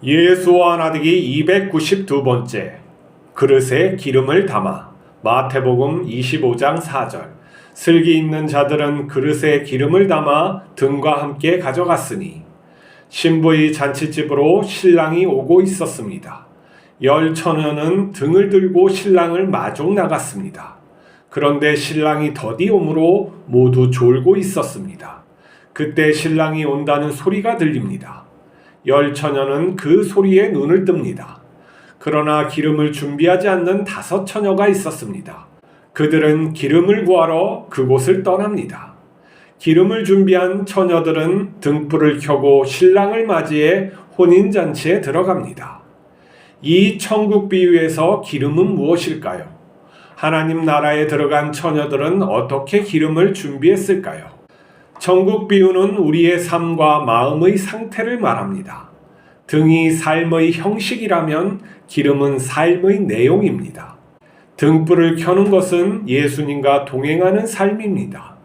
예수와 나되기 292번째 그릇에 기름을 담아. 마태복음 25장 4절. 슬기 있는 자들은 그릇에 기름을 담아 등과 함께 가져갔으니 신부의 잔치집으로 신랑이 오고 있었습니다. 열 처녀는 등을 들고 신랑을 마중 나갔습니다. 그런데 신랑이 더디 오므로 모두 졸고 있었습니다. 그때 신랑이 온다는 소리가 들립니다. 열 처녀는 그 소리에 눈을 뜹니다. 그러나 기름을 준비하지 않는 5 처녀가 있었습니다. 그들은 기름을 구하러 그곳을 떠납니다. 기름을 준비한 처녀들은 등불을 켜고 신랑을 맞이해 혼인잔치에 들어갑니다. 이 천국 비유에서 기름은 무엇일까요? 하나님 나라에 들어간 처녀들은 어떻게 기름을 준비했을까요? 천국 비유는 우리의 삶과 마음의 상태를 말합니다. 등이 삶의 형식이라면 기름은 삶의 내용입니다. 등불을 켜는 것은 예수님과 동행하는 삶입니다.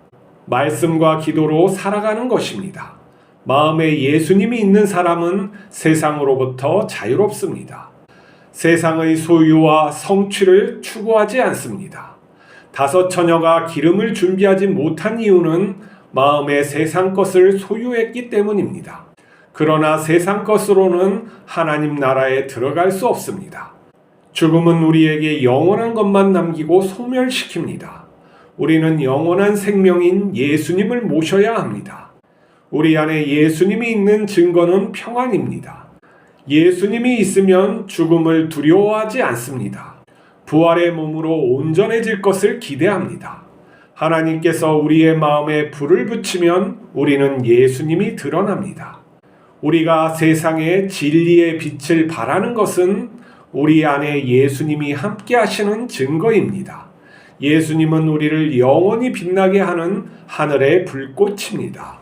말씀과 기도로 살아가는 것입니다. 마음에 예수님이 있는 사람은 세상으로부터 자유롭습니다. 세상의 소유와 성취를 추구하지 않습니다. 5 처녀가 기름을 준비하지 못한 이유는 마음에 세상 것을 소유했기 때문입니다. 그러나 세상 것으로는 하나님 나라에 들어갈 수 없습니다. 죽음은 우리에게 영원한 것만 남기고 소멸시킵니다. 우리는 영원한 생명인 예수님을 모셔야 합니다. 우리 안에 예수님이 있는 증거는 평안입니다. 예수님이 있으면 죽음을 두려워하지 않습니다. 부활의 몸으로 온전해질 것을 기대합니다. 하나님께서 우리의 마음에 불을 붙이면 우리는 예수님이 드러납니다. 우리가 세상에 진리의 빛을 발하는 것은 우리 안에 예수님이 함께 하시는 증거입니다. 예수님은 우리를 영원히 빛나게 하는 하늘의 불꽃입니다.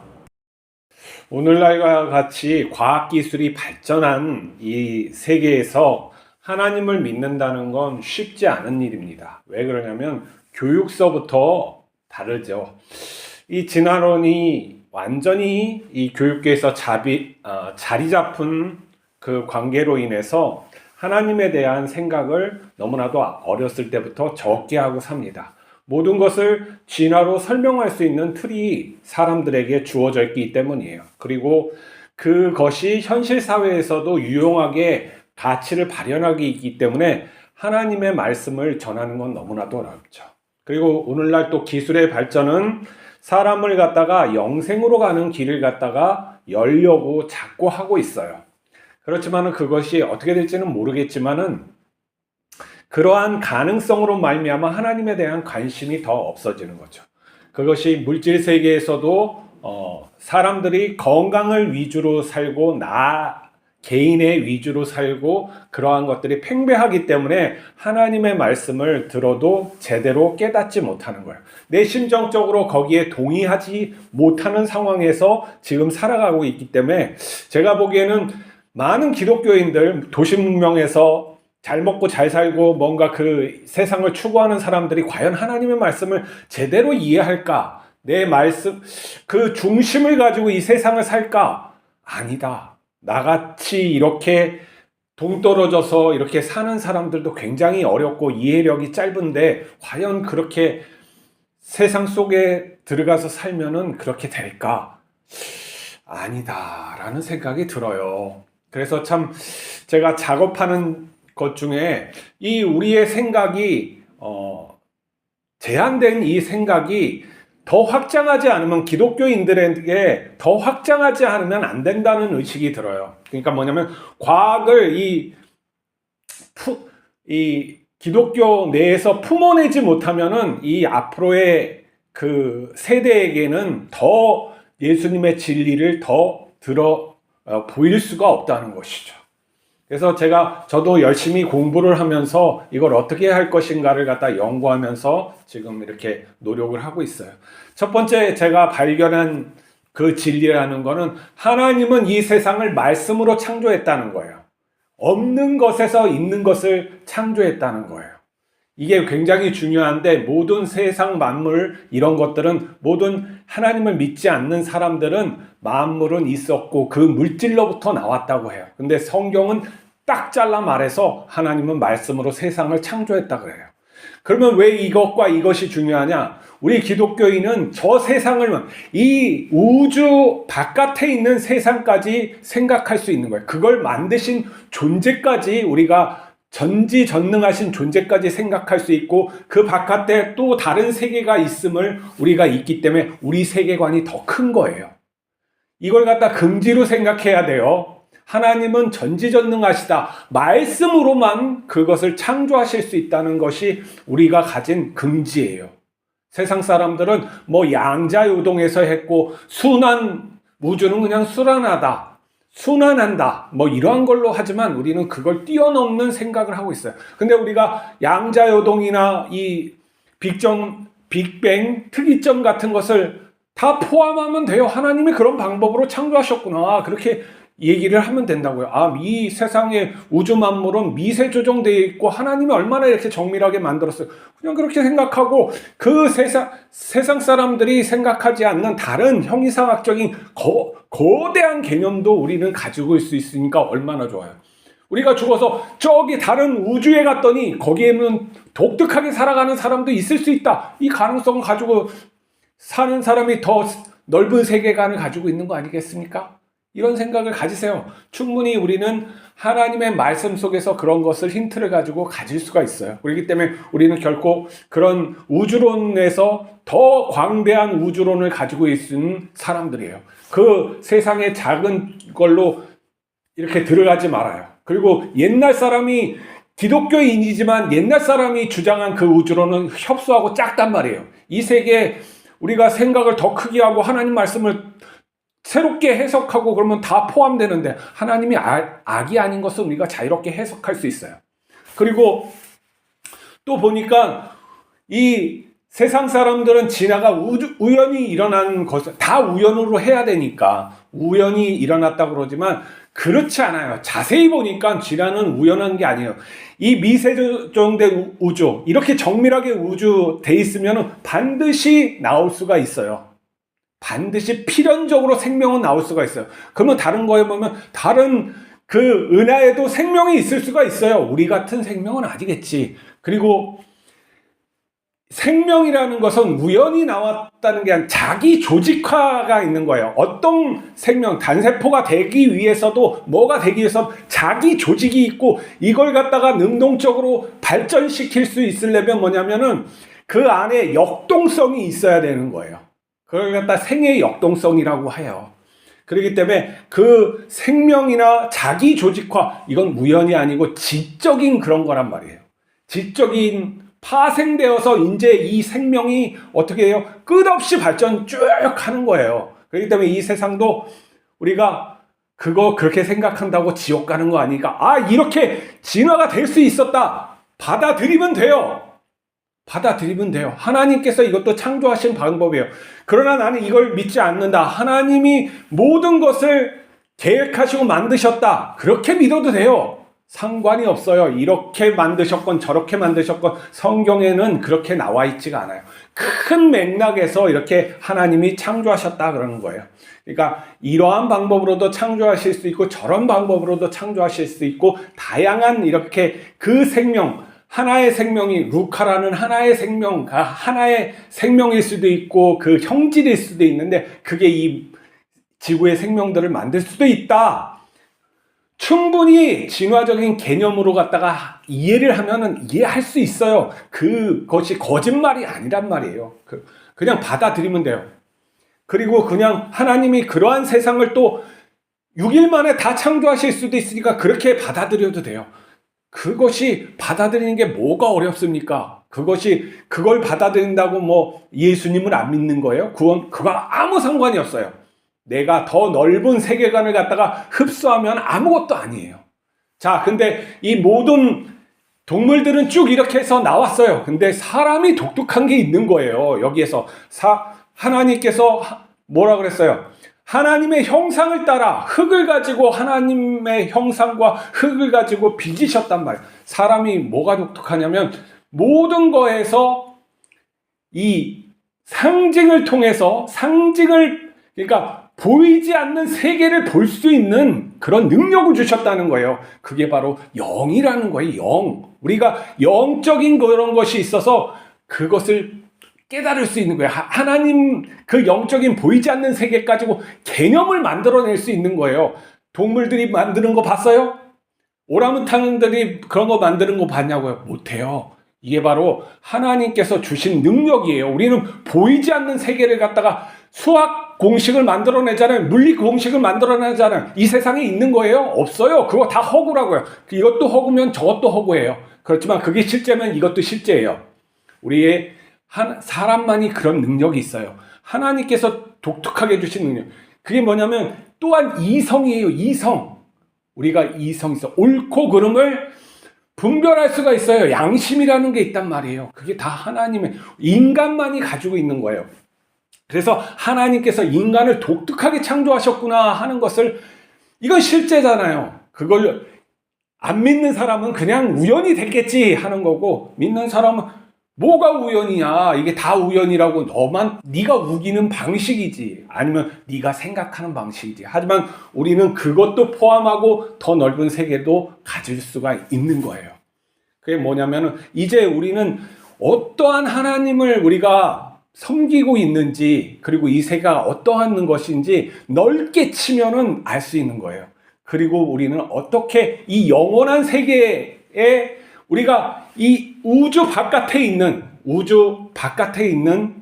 오늘날과 같이 과학기술이 발전한 이 세계에서 하나님을 믿는다는 건 쉽지 않은 일입니다. 왜 그러냐면 교육서부터 다르죠. 이 진화론이 완전히 이 교육계에서 자리 잡은 그 관계로 인해서 하나님에 대한 생각을 너무나도 어렸을 때부터 적게 하고 삽니다. 모든 것을 진화로 설명할 수 있는 틀이 사람들에게 주어져 있기 때문이에요. 그리고 그것이 현실 사회에서도 유용하게 가치를 발현하기 있기 때문에 하나님의 말씀을 전하는 건 너무나도 어렵죠. 그리고 오늘날 또 기술의 발전은 사람을 갖다가 영생으로 가는 길을 갖다가 열려고 자꾸 하고 있어요. 그렇지만은 그것이 어떻게 될지는 모르겠지만은 그러한 가능성으로 말미암아 하나님에 대한 관심이 더 없어지는 거죠. 그것이 물질 세계에서도 사람들이 건강을 위주로 살고 개인의 위주로 살고 그러한 것들이 팽배하기 때문에 하나님의 말씀을 들어도 제대로 깨닫지 못하는 거예요. 내 심정적으로 거기에 동의하지 못하는 상황에서 지금 살아가고 있기 때문에 제가 보기에는 많은 기독교인들 도시문명에서 잘 먹고 잘 살고 뭔가 그 세상을 추구하는 사람들이 과연 하나님의 말씀을 제대로 이해할까? 내 말씀 그 중심을 가지고 이 세상을 살까? 아니다. 나같이 이렇게 동떨어져서 이렇게 사는 사람들도 굉장히 어렵고 이해력이 짧은데 과연 그렇게 세상 속에 들어가서 살면은 그렇게 될까? 아니다라는 생각이 들어요. 그래서 참 제가 작업하는 것 중에 이 우리의 생각이 제한된 이 생각이 더 확장하지 않으면 기독교인들에게 더 확장하지 않으면 안 된다는 의식이 들어요. 그러니까 뭐냐면 과학을 이 기독교 내에서 품어내지 못하면은 이 앞으로의 그 세대에게는 더 예수님의 진리를 더 보일 수가 없다는 것이죠. 그래서 저도 열심히 공부를 하면서 이걸 어떻게 할 것인가를 갖다 연구하면서 지금 이렇게 노력을 하고 있어요. 첫 번째 제가 발견한 그 진리라는 거는 하나님은 이 세상을 말씀으로 창조했다는 거예요. 없는 것에서 있는 것을 창조했다는 거예요. 이게 굉장히 중요한데 모든 세상 만물 이런 것들은 모든 하나님을 믿지 않는 사람들은 만물은 있었고 그 물질로부터 나왔다고 해요. 근데 성경은 딱 잘라 말해서 하나님은 말씀으로 세상을 창조했다 그래요. 그러면 왜 이것과 이것이 중요하냐? 우리 기독교인은 저 세상을, 이 우주 바깥에 있는 세상까지 생각할 수 있는 거예요. 그걸 만드신 존재까지 우리가 전지전능하신 존재까지 생각할 수 있고 그 바깥에 또 다른 세계가 있음을 우리가 있기 때문에 우리 세계관이 더 큰 거예요. 이걸 갖다 금지로 생각해야 돼요. 하나님은 전지전능하시다. 말씀으로만 그것을 창조하실 수 있다는 것이 우리가 가진 금지예요. 세상 사람들은 뭐 양자요동에서 했고 순환, 우주는 그냥 순환하다, 순환한다, 뭐 이러한 걸로 하지만 우리는 그걸 뛰어넘는 생각을 하고 있어요. 근데 우리가 양자요동이나 이 빅뱅, 특이점 같은 것을 다 포함하면 돼요. 하나님이 그런 방법으로 창조하셨구나. 그렇게 얘기를 하면 된다고요. 아, 이 세상의 우주 만물은 미세 조정되어 있고 하나님이 얼마나 이렇게 정밀하게 만들었어요. 그냥 그렇게 생각하고 그 세상 사람들이 생각하지 않는 다른 형이상학적인 거대한 개념도 우리는 가지고 있을 수 있으니까 얼마나 좋아요. 우리가 죽어서 저기 다른 우주에 갔더니 거기에는 독특하게 살아가는 사람도 있을 수 있다. 이 가능성을 가지고 사는 사람이 더 넓은 세계관을 가지고 있는 거 아니겠습니까? 이런 생각을 가지세요. 충분히 우리는 하나님의 말씀 속에서 그런 것을 힌트를 가지고 가질 수가 있어요. 그렇기 때문에 우리는 결코 그런 우주론에서 더 광대한 우주론을 가지고 있는 사람들이에요. 그 세상의 작은 걸로 이렇게 들어가지 말아요. 그리고 옛날 사람이 기독교인이지만 옛날 사람이 주장한 그 우주론은 협소하고 작단 말이에요. 이 세계에 우리가 생각을 더 크게 하고 하나님 말씀을 새롭게 해석하고 그러면 다 포함되는데 하나님이 악이 아닌 것을 우리가 자유롭게 해석할 수 있어요. 그리고 또 보니까 이 세상 사람들은 진화가 우연히 일어난 것을 다 우연으로 해야 되니까 우연히 일어났다고 그러지만 그렇지 않아요. 자세히 보니까 진화는 우연한 게 아니에요. 이 미세조정된 우주, 이렇게 정밀하게 우주 돼 있으면 반드시 나올 수가 있어요. 반드시 필연적으로 생명은 나올 수가 있어요. 그러면 다른 거에 보면 다른 그 은하에도 생명이 있을 수가 있어요. 우리 같은 생명은 아니겠지. 그리고 생명이라는 것은 우연히 나왔다는 게 아니라 자기 조직화가 있는 거예요. 어떤 생명, 단세포가 되기 위해서도 뭐가 되기 위해서 자기 조직이 있고 이걸 갖다가 능동적으로 발전시킬 수 있으려면 뭐냐면은 그 안에 역동성이 있어야 되는 거예요. 그걸 갖다 생의 역동성이라고 해요. 그렇기 때문에 그 생명이나 자기 조직화, 이건 우연이 아니고 지적인 그런 거란 말이에요. 지적인 파생되어서 이제 이 생명이 어떻게 해요? 끝없이 발전 쭉 하는 거예요. 그렇기 때문에 이 세상도 우리가 그거 그렇게 생각한다고 지옥 가는 거 아니니까, 아, 이렇게 진화가 될 수 있었다. 받아들이면 돼요. 받아들이면 돼요. 하나님께서 이것도 창조하신 방법이에요. 그러나 나는 이걸 믿지 않는다. 하나님이 모든 것을 계획하시고 만드셨다. 그렇게 믿어도 돼요. 상관이 없어요. 이렇게 만드셨건 저렇게 만드셨건 성경에는 그렇게 나와 있지가 않아요. 큰 맥락에서 이렇게 하나님이 창조하셨다 그러는 거예요. 그러니까 이러한 방법으로도 창조하실 수 있고 저런 방법으로도 창조하실 수 있고 다양한 이렇게 그 생명, 하나의 생명이 루카라는 하나의 생명가 하나의 생명일 수도 있고 그 형질일 수도 있는데 그게 이 지구의 생명들을 만들 수도 있다. 충분히 진화적인 개념으로 갖다가 이해를 하면은 이해할 수 있어요. 그것이 거짓말이 아니란 말이에요. 그냥 받아들이면 돼요. 그리고 그냥 하나님이 그러한 세상을 또 6일 만에 다 창조하실 수도 있으니까 그렇게 받아들여도 돼요. 그것이 받아들이는 게 뭐가 어렵습니까? 그걸 받아들인다고 뭐 예수님을 안 믿는 거예요? 그거 아무 상관이 없어요. 내가 더 넓은 세계관을 갖다가 흡수하면 아무것도 아니에요. 자, 근데 이 모든 동물들은 쭉 이렇게 해서 나왔어요. 근데 사람이 독특한 게 있는 거예요. 여기에서 하나님께서 뭐라 그랬어요? 하나님의 형상을 따라 흙을 가지고 하나님의 형상과 흙을 가지고 빚으셨단 말이에요. 사람이 뭐가 독특하냐면 모든 거에서 이 상징을 통해서 그러니까 보이지 않는 세계를 볼 수 있는 그런 능력을 주셨다는 거예요. 그게 바로 영이라는 거예요. 영. 우리가 영적인 그런 것이 있어서 그것을 깨달을 수 있는 거예요. 하나님 그 영적인 보이지 않는 세계 가지고 개념을 만들어낼 수 있는 거예요. 동물들이 만드는 거 봤어요? 오랑우탄들이 그런 거 만드는 거 봤냐고요? 못해요. 이게 바로 하나님께서 주신 능력이에요. 우리는 보이지 않는 세계를 갖다가 수학 공식을 만들어내잖아요. 물리 공식을 만들어내잖아요. 이 세상에 있는 거예요? 없어요. 그거 다 허구라고요. 이것도 허구면 저것도 허구예요. 그렇지만 그게 실제면 이것도 실제예요. 우리의 사람만이 그런 능력이 있어요. 하나님께서 독특하게 주신 능력. 그게 뭐냐면 또한 이성이에요. 이성. 우리가 이성이 있어. 옳고 그름을 분별할 수가 있어요. 양심이라는 게 있단 말이에요. 그게 다 하나님의, 인간만이 가지고 있는 거예요. 그래서 하나님께서 인간을 독특하게 창조하셨구나 하는 것을, 이건 실제잖아요. 그걸 안 믿는 사람은 그냥 우연이 됐겠지 하는 거고, 믿는 사람은 뭐가 우연이야, 이게 다 우연이라고, 네가 우기는 방식이지, 아니면 네가 생각하는 방식이지. 하지만 우리는 그것도 포함하고 더 넓은 세계도 가질 수가 있는 거예요. 그게 뭐냐면은 이제 우리는 어떠한 하나님을 우리가 섬기고 있는지, 그리고 이 세계가 어떠한 것인지 넓게 치면은 알 수 있는 거예요. 그리고 우리는 어떻게 이 영원한 세계에, 우리가 이 우주 바깥에 있는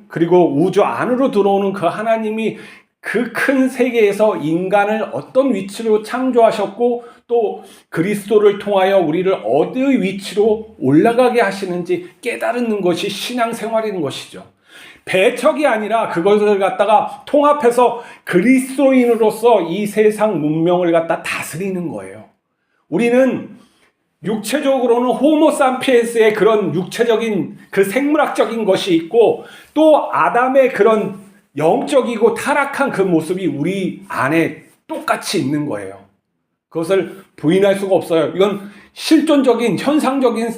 그리고 우주 안으로 들어오는 그 하나님이 그 큰 세계에서 인간을 어떤 위치로 창조하셨고, 또 그리스도를 통하여 우리를 어디의 위치로 올라가게 하시는지 깨달는 것이 신앙생활인 것이죠. 배척이 아니라 그것을 갖다가 통합해서 그리스도인으로서 이 세상 문명을 갖다 다스리는 거예요. 우리는 육체적으로는 호모사피엔스의 그런 육체적인 그 생물학적인 것이 있고, 또 아담의 그런 영적이고 타락한 그 모습이 우리 안에 똑같이 있는 거예요. 그것을 부인할 수가 없어요. 이건 실존적인 현상적인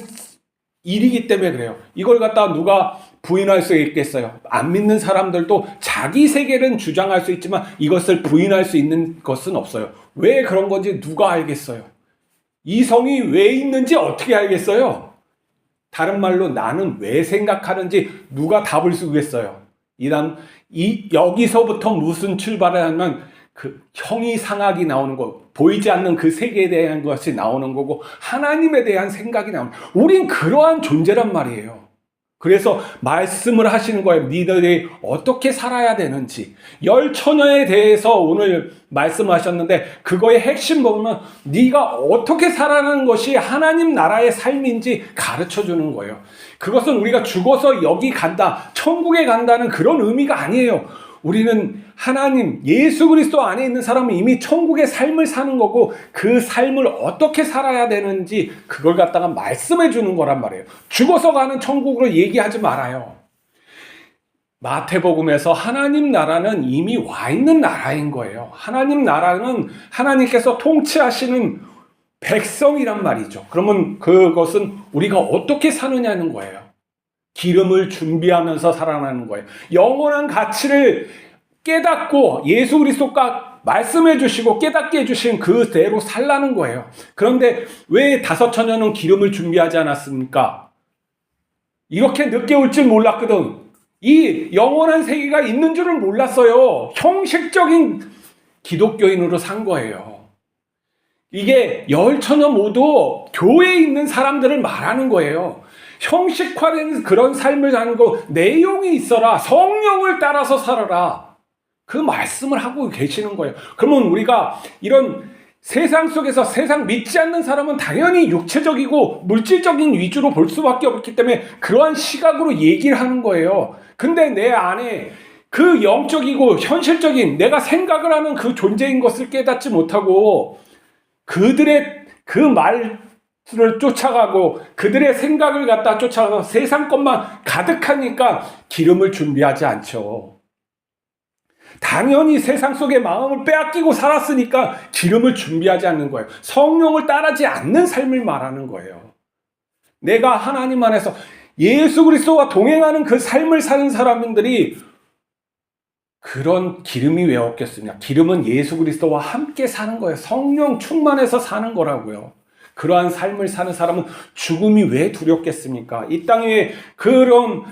일이기 때문에 그래요. 이걸 갖다가 누가 부인할 수 있겠어요? 안 믿는 사람들도 자기 세계는 주장할 수 있지만 이것을 부인할 수 있는 것은 없어요. 왜 그런 건지 누가 알겠어요? 이성이 왜 있는지 어떻게 알겠어요? 다른 말로 나는 왜 생각하는지 누가 답을 쓰겠어요? 여기서부터 무슨 출발을 하면 그 형이상학이 나오는 거, 보이지 않는 그 세계에 대한 것이 나오는 거고, 하나님에 대한 생각이 나오는 거예요. 우린 그러한 존재란 말이에요. 그래서 말씀을 하시는 거예요. 니들이 어떻게 살아야 되는지. 열 처녀에 대해서 오늘 말씀하셨는데, 그거의 핵심 보면 네가 어떻게 살아가는 것이 하나님 나라의 삶인지 가르쳐 주는 거예요. 그것은 우리가 죽어서 여기 간다, 천국에 간다는 그런 의미가 아니에요. 우리는 하나님, 예수 그리스도 안에 있는 사람은 이미 천국의 삶을 사는 거고, 그 삶을 어떻게 살아야 되는지 그걸 갖다가 말씀해 주는 거란 말이에요. 죽어서 가는 천국으로 얘기하지 말아요. 마태복음에서 하나님 나라는 이미 와 있는 나라인 거예요. 하나님 나라는 하나님께서 통치하시는 백성이란 말이죠. 그러면 그것은 우리가 어떻게 사느냐는 거예요. 기름을 준비하면서 살아나는 거예요. 영원한 가치를 깨닫고 예수 그리스도가 말씀해 주시고 깨닫게 해주신 그대로 살라는 거예요. 그런데 왜 다섯 처녀는 기름을 준비하지 않았습니까? 이렇게 늦게 올 줄 몰랐거든. 이 영원한 세계가 있는 줄은 몰랐어요. 형식적인 기독교인으로 산 거예요. 이게 열 처녀 모두 교회에 있는 사람들을 말하는 거예요. 형식화된 그런 삶을 사는 거, 내용이 있어라. 성령을 따라서 살아라. 그 말씀을 하고 계시는 거예요. 그러면 우리가 이런 세상 속에서 세상 믿지 않는 사람은 당연히 육체적이고 물질적인 위주로 볼 수밖에 없기 때문에 그러한 시각으로 얘기를 하는 거예요. 근데 내 안에 그 영적이고 현실적인 내가 생각을 하는 그 존재인 것을 깨닫지 못하고 그들의 그 말을 쫓아가고 그들의 생각을 갖다 쫓아가서 세상 것만 가득하니까 기름을 준비하지 않죠. 당연히 세상 속의 마음을 빼앗기고 살았으니까 기름을 준비하지 않는 거예요. 성령을 따르지 않는 삶을 말하는 거예요. 내가 하나님 안에서 예수 그리스도와 동행하는 그 삶을 사는 사람들이 그런 기름이 왜 없겠습니까? 기름은 예수 그리스도와 함께 사는 거예요. 성령 충만해서 사는 거라고요. 그러한 삶을 사는 사람은 죽음이 왜 두렵겠습니까? 이 땅 위에 그런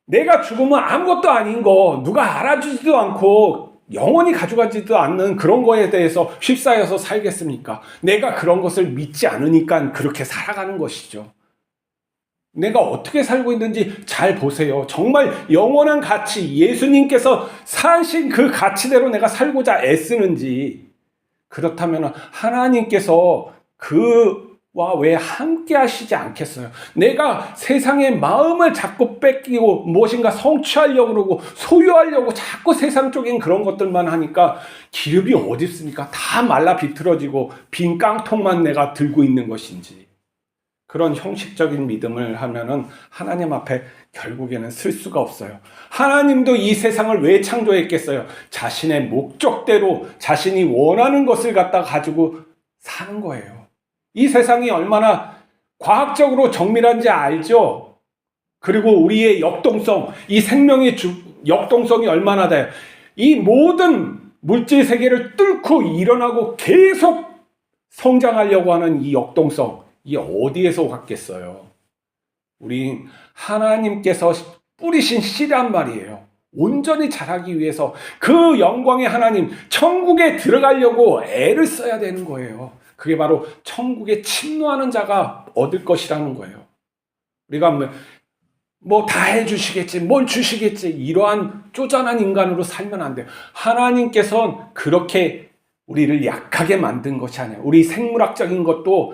내가 죽으면 아무것도 아닌 거, 누가 알아주지도 않고 영원히 가져가지도 않는 그런 거에 대해서 휩싸여서 살겠습니까? 내가 그런 것을 믿지 않으니까 그렇게 살아가는 것이죠. 내가 어떻게 살고 있는지 잘 보세요. 정말 영원한 가치, 예수님께서 사신 그 가치대로 내가 살고자 애쓰는지, 그렇다면 하나님께서 그와 왜 함께 하시지 않겠어요? 내가 세상의 마음을 자꾸 뺏기고 무엇인가 성취하려고 그러고 소유하려고 자꾸 세상적인 그런 것들만 하니까 기름이 어디 있습니까? 다 말라 비틀어지고 빈 깡통만 내가 들고 있는 것인지. 그런 형식적인 믿음을 하면은 하나님 앞에 결국에는 쓸 수가 없어요. 하나님도 이 세상을 왜 창조했겠어요? 자신의 목적대로 자신이 원하는 것을 갖다 가지고 사는 거예요. 이 세상이 얼마나 과학적으로 정밀한지 알죠? 그리고 우리의 역동성, 이 생명의 역동성이 얼마나 돼요? 이 모든 물질 세계를 뚫고 일어나고 계속 성장하려고 하는 이 역동성, 이게 어디에서 왔겠어요? 우리 하나님께서 뿌리신 씨란 말이에요. 온전히 자라기 위해서 그 영광의 하나님, 천국에 들어가려고 애를 써야 되는 거예요. 그게 바로 천국에 침노하는 자가 얻을 것이라는 거예요. 우리가 뭐 다 해주시겠지, 뭘 주시겠지, 이러한 쪼잔한 인간으로 살면 안 돼요. 하나님께서는 그렇게 우리를 약하게 만든 것이 아니에요. 우리 생물학적인 것도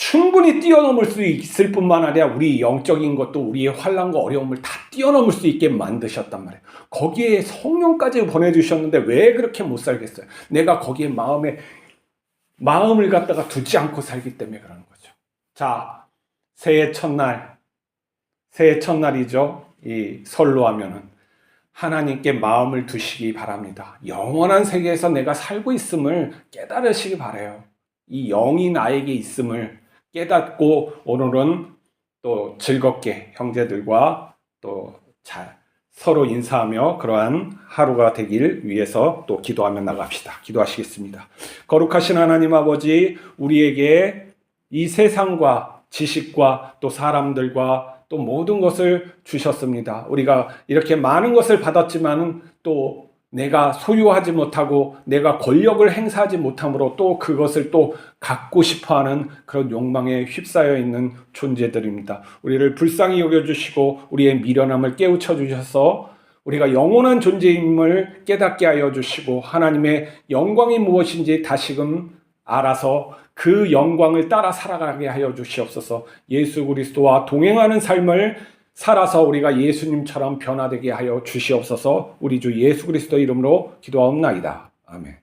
충분히 뛰어넘을 수 있을 뿐만 아니라 우리 영적인 것도 우리의 환난과 어려움을 다 뛰어넘을 수 있게 만드셨단 말이에요. 거기에 성령까지 보내주셨는데 왜 그렇게 못 살겠어요? 내가 거기에 마음을 갖다가 두지 않고 살기 때문에 그러는 거죠. 자, 새해 첫날이죠. 이 설로 하면은 하나님께 마음을 두시기 바랍니다. 영원한 세계에서 내가 살고 있음을 깨달으시기 바라요. 이 영이 나에게 있음을 깨닫고 오늘은 또 즐겁게 형제들과 또 서로 인사하며 그러한 하루가 되길 위해서 또 기도하며 나갑시다. 기도하시겠습니다. 거룩하신 하나님 아버지, 우리에게 이 세상과 지식과 또 사람들과 또 모든 것을 주셨습니다. 우리가 이렇게 많은 것을 받았지만 또 내가 소유하지 못하고 내가 권력을 행사하지 못함으로 또 그것을 또 갖고 싶어하는 그런 욕망에 휩싸여 있는 존재들입니다. 우리를 불쌍히 여겨주시고 우리의 미련함을 깨우쳐 주셔서 우리가 영원한 존재임을 깨닫게 하여 주시고 하나님의 영광이 무엇인지 다시금 알아서 그 영광을 따라 살아가게 하여 주시옵소서. 예수 그리스도와 동행하는 삶을 살아서 우리가 예수님처럼 변화되게 하여 주시옵소서. 우리 주 예수 그리스도 이름으로 기도하옵나이다. 아멘.